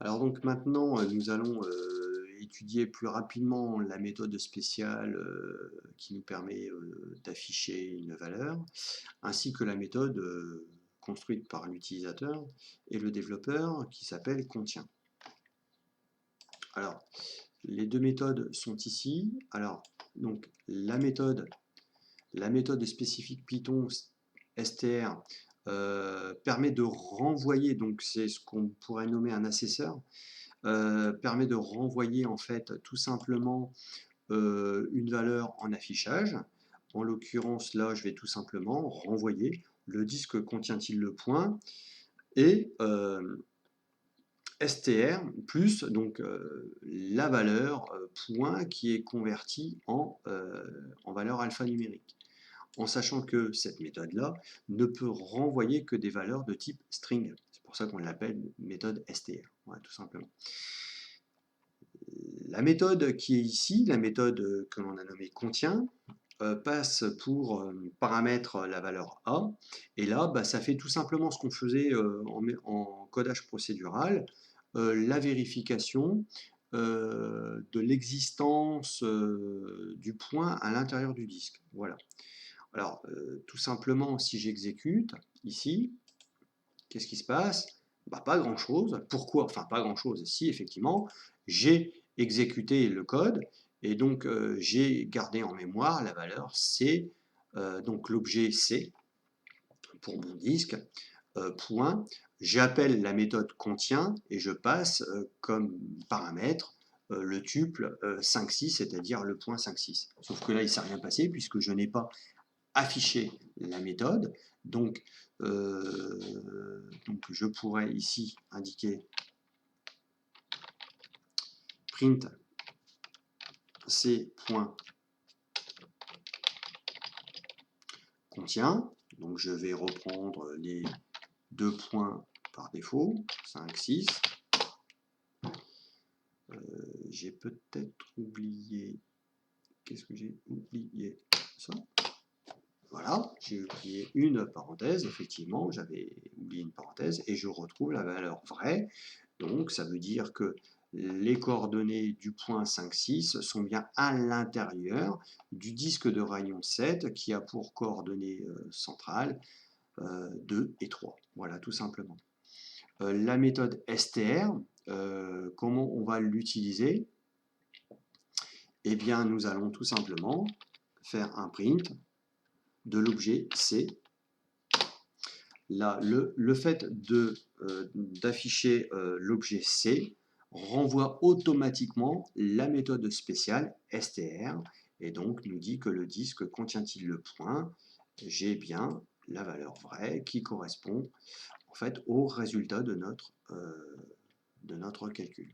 Alors donc maintenant, nous allons étudier plus rapidement la méthode spéciale qui nous permet d'afficher une valeur, ainsi que la méthode construite par l'utilisateur et le développeur qui s'appelle contient. Alors, les deux méthodes sont ici. Alors, donc la méthode spécifique Python str permet de renvoyer, donc c'est ce qu'on pourrait nommer un assesseur, permet de renvoyer en fait tout simplement une valeur en affichage. En l'occurrence, là, je vais tout simplement renvoyer le disque contient-il le point et str plus donc la valeur point qui est convertie en valeur alphanumérique. En sachant que cette méthode-là ne peut renvoyer que des valeurs de type string. C'est pour ça qu'on l'appelle méthode str, voilà, tout simplement. La méthode qui est ici, la méthode que l'on a nommée contient, passe pour paramètre la valeur A, et là, ça fait tout simplement ce qu'on faisait en codage procédural, la vérification de l'existence du point à l'intérieur du disque. Voilà. Alors, tout simplement, si j'exécute ici, qu'est-ce qui se passe? Pas grand-chose. Pourquoi? Enfin, pas grand-chose. Si, effectivement, j'ai exécuté le code et donc j'ai gardé en mémoire la valeur C, donc l'objet C pour mon disque, point. J'appelle la méthode contient et je passe comme paramètre le tuple 5,6, c'est-à-dire le point 5,6. Sauf que là, il ne s'est rien passé puisque je n'ai pas affiché la méthode. Donc je pourrais ici indiquer print c.contient. Donc je vais reprendre les deux points par défaut, 5, 6. J'ai peut-être oublié. Qu'est-ce que j'ai oublié? Ça. Voilà, j'ai oublié une parenthèse, effectivement, j'avais oublié une parenthèse, et je retrouve la valeur vraie. Donc ça veut dire que les coordonnées du point 5,6 sont bien à l'intérieur du disque de rayon 7 qui a pour coordonnées centrales 2 et 3. Voilà, tout simplement. La méthode str, comment on va l'utiliser? Eh bien, nous allons tout simplement faire un print de l'objet C. Là, le fait d'afficher l'objet C renvoie automatiquement la méthode spéciale str et donc nous dit que le disque contient-il le point. J'ai bien la valeur vraie qui correspond en fait au résultat de notre calcul.